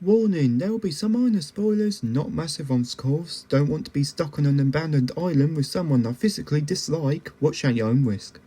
Warning, there will be some minor spoilers, not massive ones of course. Don't want to be stuck on an abandoned island with someone I physically dislike. Watch at your own risk.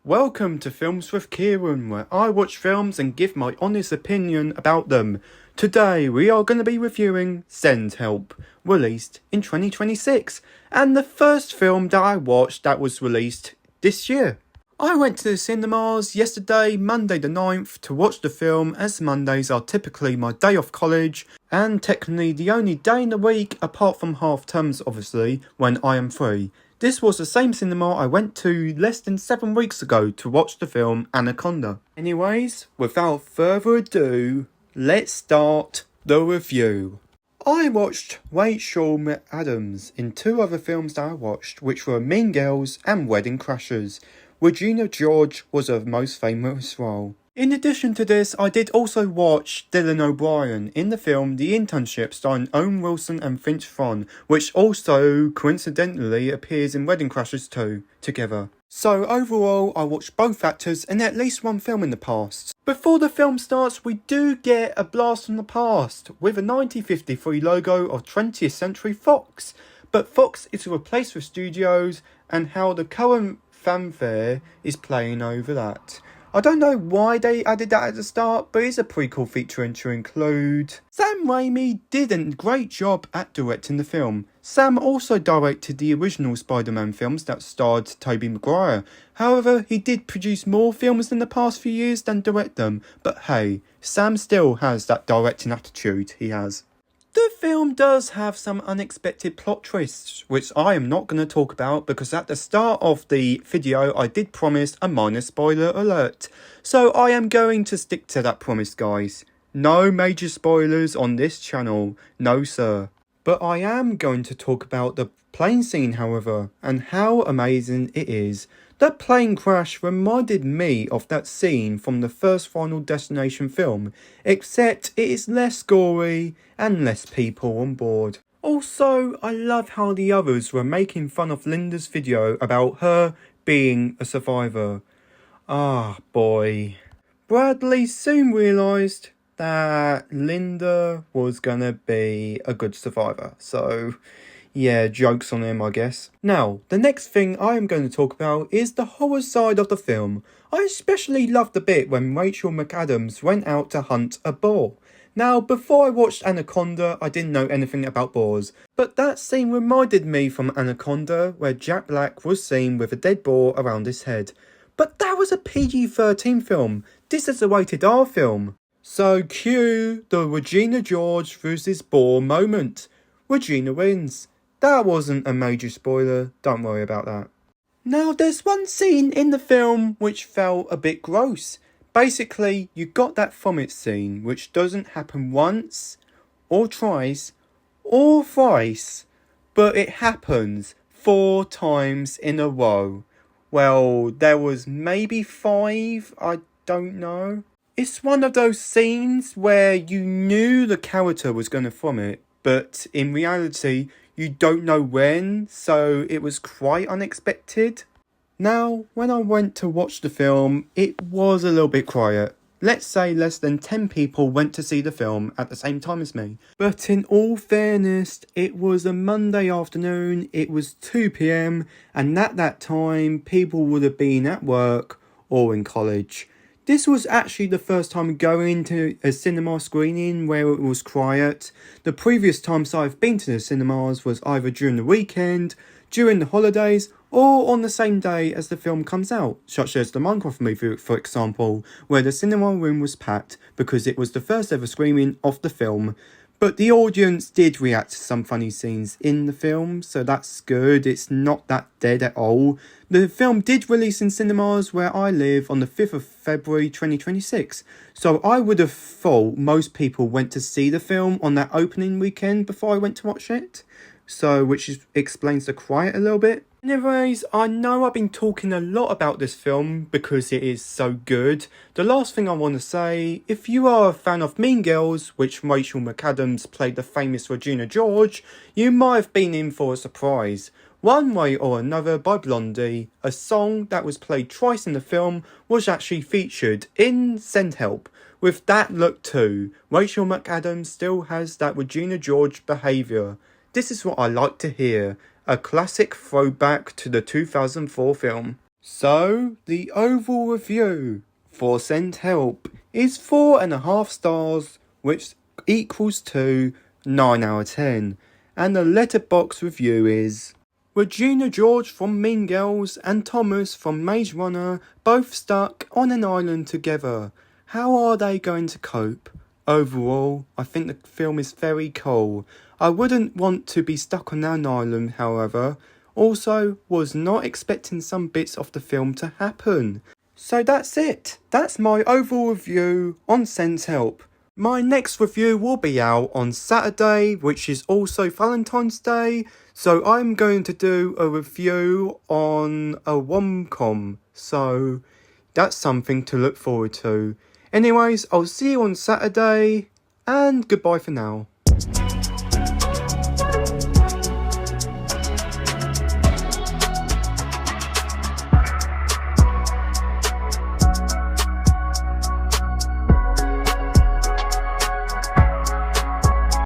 Welcome to Films with Kieran, where I watch films and give my honest opinion about them. Today we are going to be reviewing Send Help, released in 2026, and the first film that I watched that was released this year. I went to the cinemas yesterday, Monday the 9th, to watch the film, as Mondays are typically my day off college, and technically the only day in the week, apart from half terms obviously, when I am free. This was the same cinema I went to less than 7 weeks ago to watch the film Anaconda. Anyways, without further ado, let's start the review. I watched Rachel McAdams in 2 other films that I watched, which were Mean Girls and Wedding Crashers. Regina George was her most famous role. In addition to this, I did also watch Dylan O'Brien in the film The Internship, starring Owen Wilson and Vince Vaughn, which also coincidentally appears in Wedding Crashers 2 together. So overall, I watched both actors in at least one film in the past. Before the film starts, we do get a blast from the past with a 1953 logo of 20th Century Fox. But Fox is replaced with studios, and how the current fanfare is playing over that. I don't know why they added that at the start, but it's a pretty cool feature to include. Sam Raimi did a great job at directing the film. Sam also directed the original Spider-Man films that starred Tobey Maguire. However, he did produce more films in the past few years than direct them. But hey, Sam still has that directing attitude he has. The film does have some unexpected plot twists, which I am not going to talk about because at the start of the video I did promise a minor spoiler alert. So I am going to stick to that promise, guys. No major spoilers on this channel, no sir. But I am going to talk about the plane scene, however, and how amazing it is. That plane crash reminded me of that scene from the first Final Destination film, except it is less gory and less people on board. Also, I love how the others were making fun of Linda's video about her being a survivor. Ah, boy. Bradley soon realised that Linda was gonna be a good survivor, so yeah, jokes on him, I guess. Now, the next thing I am going to talk about is the horror side of the film. I especially loved the bit when Rachel McAdams went out to hunt a boar. Now, before I watched Anaconda, I didn't know anything about boars, but that scene reminded me from Anaconda, where Jack Black was seen with a dead boar around his head. But that was a PG-13 film. This is a rated R film. So cue the Regina George versus boar moment. Regina wins. That wasn't a major spoiler, don't worry about that. Now, there's one scene in the film which felt a bit gross. Basically, you got that vomit scene, which doesn't happen once, or twice, or thrice, but it happens 4 times in a row. Well, there was maybe 5, I don't know. It's one of those scenes where you knew the character was going to vomit, but in reality, you don't know when, so it was quite unexpected. Now, when I went to watch the film, it was a little bit quiet. Let's say less than 10 people went to see the film at the same time as me. But in all fairness, it was a Monday afternoon, it was 2 PM, and at that time, people would have been at work or in college. This was actually the first time going to a cinema screening where it was quiet. The previous times I've been to the cinemas was either during the weekend, during the holidays, or on the same day as the film comes out, such as the Minecraft movie, for example, where the cinema room was packed because it was the first ever screening of the film. But the audience did react to some funny scenes in the film, so that's good. It's not that dead at all. The film did release in cinemas where I live on the 5th of February 2026. So I would have thought most people went to see the film on that opening weekend before I went to watch it. So, explains the quiet a little bit. Anyways, I know I've been talking a lot about this film because it is so good. The last thing I want to say, if you are a fan of Mean Girls, which Rachel McAdams played the famous Regina George, you might have been in for a surprise. One Way or Another by Blondie, a song that was played twice in the film, was actually featured in Send Help. With that look too, Rachel McAdams still has that Regina George behaviour. This is what I like to hear, a classic throwback to the 2004 film. So, the overall review for Send Help is 4.5 stars, which equals to 9 out of 10. And the Letterboxd review is: Regina George from Mean Girls and Thomas from Maze Runner both stuck on an island together. How are they going to cope? Overall, I think the film is very cool. I wouldn't want to be stuck on an island, however. Also, was not expecting some bits of the film to happen. So that's it. That's my overall review on Send Help. My next review will be out on Saturday, which is also Valentine's Day. So I'm going to do a review on a rom-com. So that's something to look forward to. Anyways, I'll see you on Saturday, and goodbye for now.